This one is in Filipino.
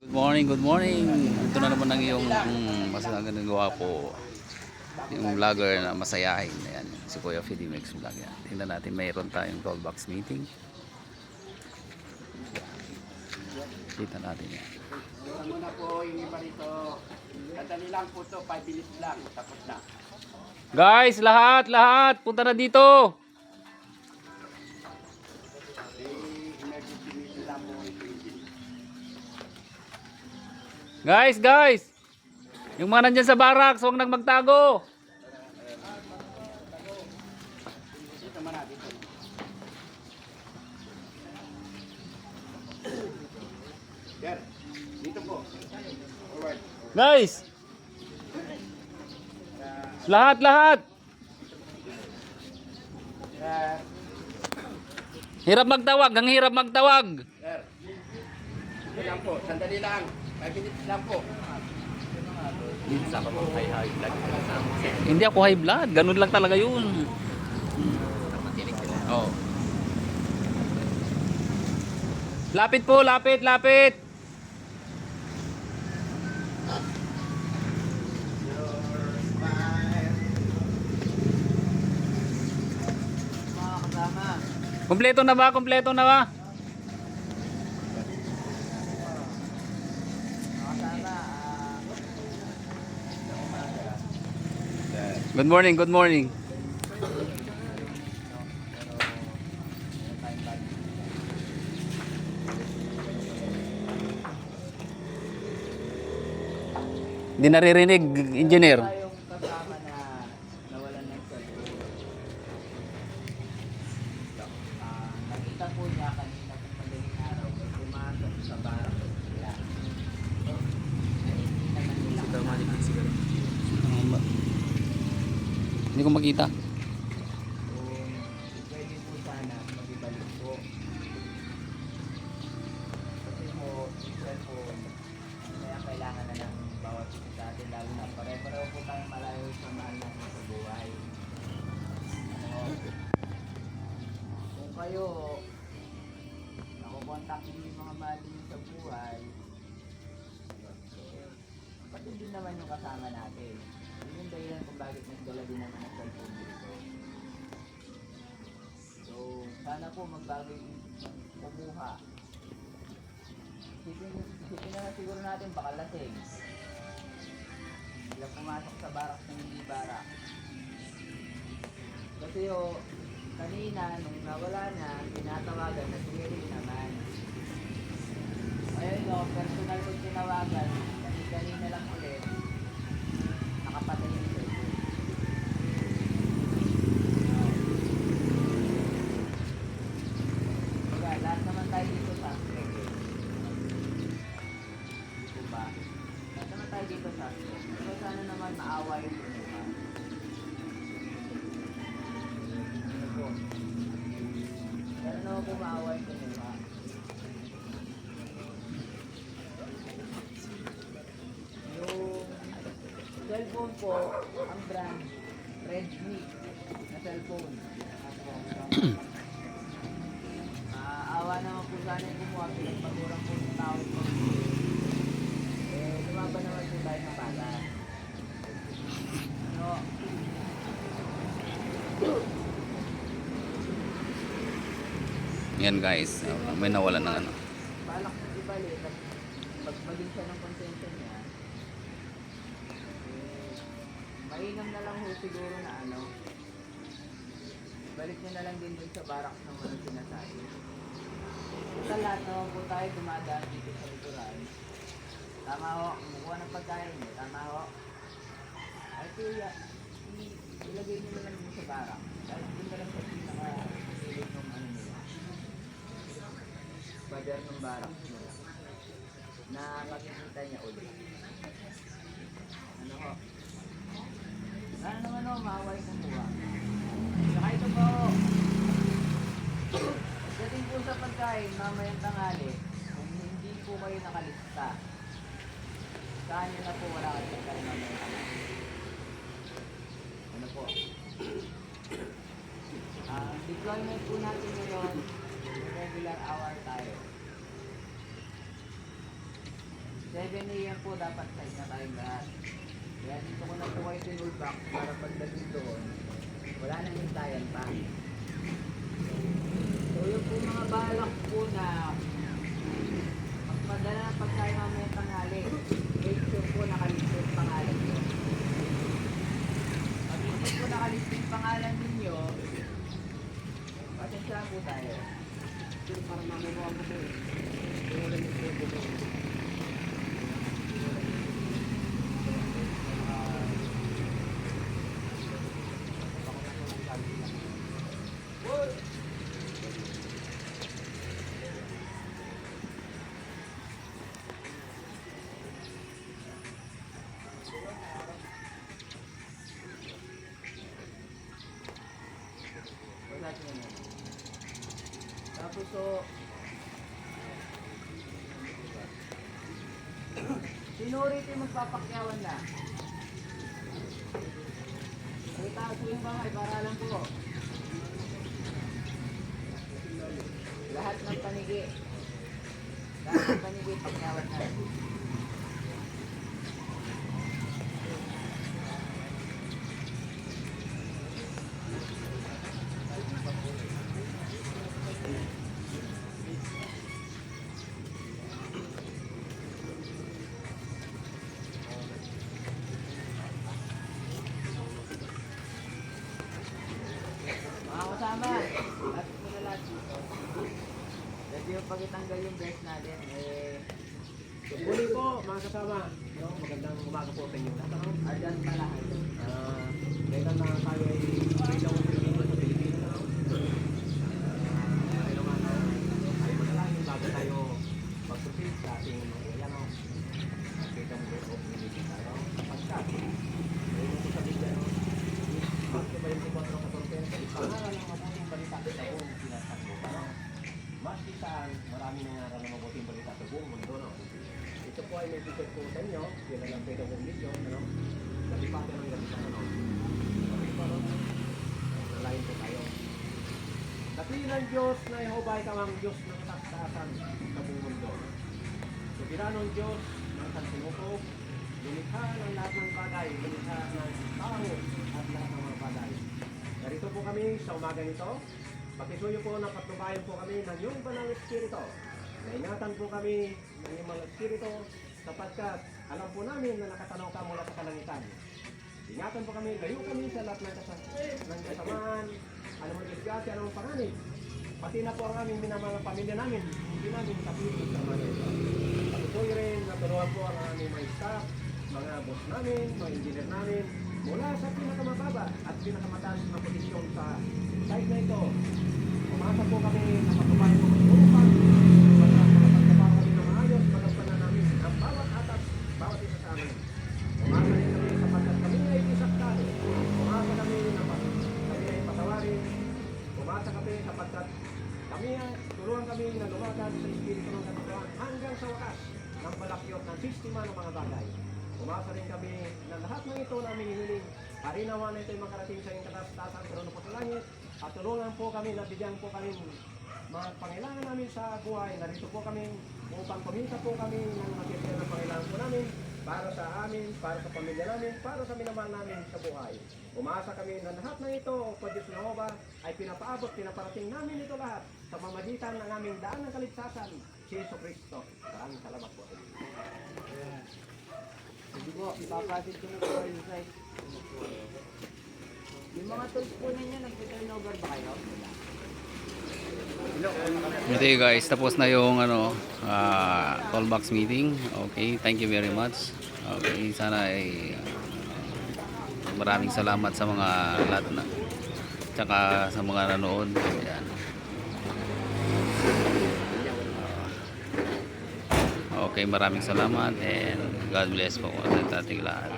Good morning, good morning. Ito na naman ang iyong masagang gwapo. Yung vlogger na masayahin. Ayan, si Kuya Fidi Mix Vlog. Yan. Tingnan natin, mayroon tayong callbox meeting. Kita natin yan. Muna po yung iba rito. Kadali lang po to, 5 minutes lang. Tapos na. Guys, lahat, punta na dito. Emergency meeting lang po. Guys. Yung mga nandyan sa barracks, huwag nang magtago. Dito man na, dito. Sir, dito po. Forward. Guys. Lahat. Sir, Hirap magtawag, ang hirap magtawag. sir. Dito lang po, sandali lang. 5 minutes lang po. Sama po high blood. Hindi ako high blood, ganun lang talaga yun. Oh. Lapit po, lapit. Mga kasama. Kompleto na ba? Good morning. Hindi naririnig, engineer. Tayong kasama na nawalan ng cellphone. Nakita po niya kanina kung madaling araw ay pumasok sa barak nila. Hindi naman nila Hindi ko makita. kung pwede po sana mag-ibalik po. Kasi po, cellphone, kaya kailangan na ng bawat isa sa atin, lalo na pare-pareho po tayong malayo sa mahal natin sa buhay. Kung kayo nakukontak niyo yung mga mahal niyo sa buhay, pati din naman yung kasama natin. Yun yung dahilan kung bakit nagdala din naman ng cellphone dito. So, sana po magbago yung kumuha. Isipin na siguro natin baka lasing. Sila pumasok sa barak ng hindi barak. Kasi kanina nung nawala na, tinatawagan na rin naman. Ngayon personal ko tinawagan, kanina lang ulit, nakapatay yung cellphone. Baga, lahat naman tayo dito sa ba? Lahat naman tayo dito sa pero sana naman maawa yung kumuha. Ano po? Sana naman po maawa yung kumuha. Yung cellphone po, ang brand, Redmi na cellphone. Awa naman po sana yung kumuha, pinagpagurang po yung tao po. Lumaban naman po tayo ng bata. Ano? Yan guys, may nawala ng ano. Balak mo ibalik at pagbalik siya ng konsensya niya, mainam na lang ho siguro na balik niya na lang din dun sa barak ng mga sinasabi. Sa lahat naman po tayo dumadaan dito sa likuran. Tama ho, kumukuha ng pagkain niyo, tama ho. Ay kuya, ilagay niyo na lang din sa barak. Dahil dun na lang sa pinaka-silid ng nila. Badar ng barak nila. Na makikita niya ulit. Ano ho? Sana naman ho, maaway kumuha. Saka ito po, dating po sa pagkain, mamayang tanghali, kung hindi po kayo nakalista, saan nyo na po wala kayo pagkain mamayang tanghali? Ano po? Deployment po natin ngayon, regular hour tayo. 7 a.m. po dapat site na tayong lahat. Kaya dito ko na po kayo sinulbak para pagdating doon, wala nang hintayan pa. So yung po mga balak po na magpadala ng pagkain mamaya tanghali, make sure po nakalista yung pangalan nyo. Pag hindi po nakalista yung pangalan ninyo, pasensya po tayo. Para mamuha mo po Tapos so, sinurity magpapakyawan na. May taas po yung bangay, para lang po. Lahat ng panigi. Lahat ng panigi, pakyawan na. Mga kasama, lapit mo na lahat dito. Pwede yung pag itanggal yung best natin, Muli po mga kasama, no, magandang umaga po sa inyo lahat. Ano? adyan pa lahat. Kailan na tayo ay bilang Pilipino sa Pilipinas. Ano? Ay naman, tayo manalangin bago tayo mag-proceed sa ating mga ano, kita mo po Pilipinas tayo. Pagkat, ay mo po sa Biblia, no? Bakit ba yung 4:14? Ipangaral ng mabuting balita sa buong sinasakupan. No? Maski saan, marami nangaral ng mabuting balita sa buong mundo. No? Ito po ay may ticket po sa inyo, sila lang pwede kong video, ano? Nalipatan ng ganito, ano? Okay po, no? Nalayin po tayo. Dakilang Diyos na Jehovah ay kamang Diyos ng kasaksasan sa buong mundo. Soberanong Diyos ng sansinuko, lumikha ng lahat ng bagay, lumikha ng tao at lahat ng mga bagay. Narito po kami sa umaga nito. Pakisuyo po na patnubayan po kami ng iyong banal espiritu. Naingatan po kami ng iyong mga espiritu sapagkat alam po namin na nakatanaw ka mula sa kalangitan. Ingatan po kami, layo kami sa lahat ng kasamaan, alam mo disgrasya, alam mo panganib. Pati na po ang aming minamahal pamilya namin, hindi namin kapitin sa mga ito. Patuloy rin, natulungan po ang aming mga staff, mga boss namin, mga engineer namin, mula sa pinakamababa at pinakamataas na posisyon sa site na ito. Umasa po kami na patubayan po kami upang magpapagtrabaho kami na maayos, magpapanan namin ang bawat atas, bawat isa sa amin. Umasa rin kami sapagkat kami ay isaktan. Umasa kami na kami ay patawarin. Umasa kami sapagkat kami ay tulungan kami na lumagan sa Espiritu ng Katotohanan hanggang sa wakas ng palakyot ng sistema ng mga bagay. Umasa rin kami na lahat ng ito na aming hinihiling, harinawa na ito ay makarating sa iyong katastasan sa trono po sa langit, at tulungan po kami, nabigyan po kami mga pangailangan namin sa buhay. Narito po kami upang kumita po kami ng matitira ng pangailangan po namin para sa amin, para sa pamilya namin, para sa minamahal namin sa buhay. Umasa kami na lahat ng ito, O Diyos na Jehovah, ay pinapaabot, pinaparating namin ito lahat sa pamamagitan ng aming daan ng kaligtasan, si Yesu Cristo. Maraming salamat po. Hindi po, ipapasit ko na po kayo sa site. Yung mga tools po ninyo, nag-turnover ba kayo? Okay guys, tapos na yung toolbox meeting. Okay, thank you very much. Okay, sana ay maraming salamat sa mga lahat na tsaka sa mga nanood. Ayan. Okay, maraming salamat and God bless po sa ating lahat.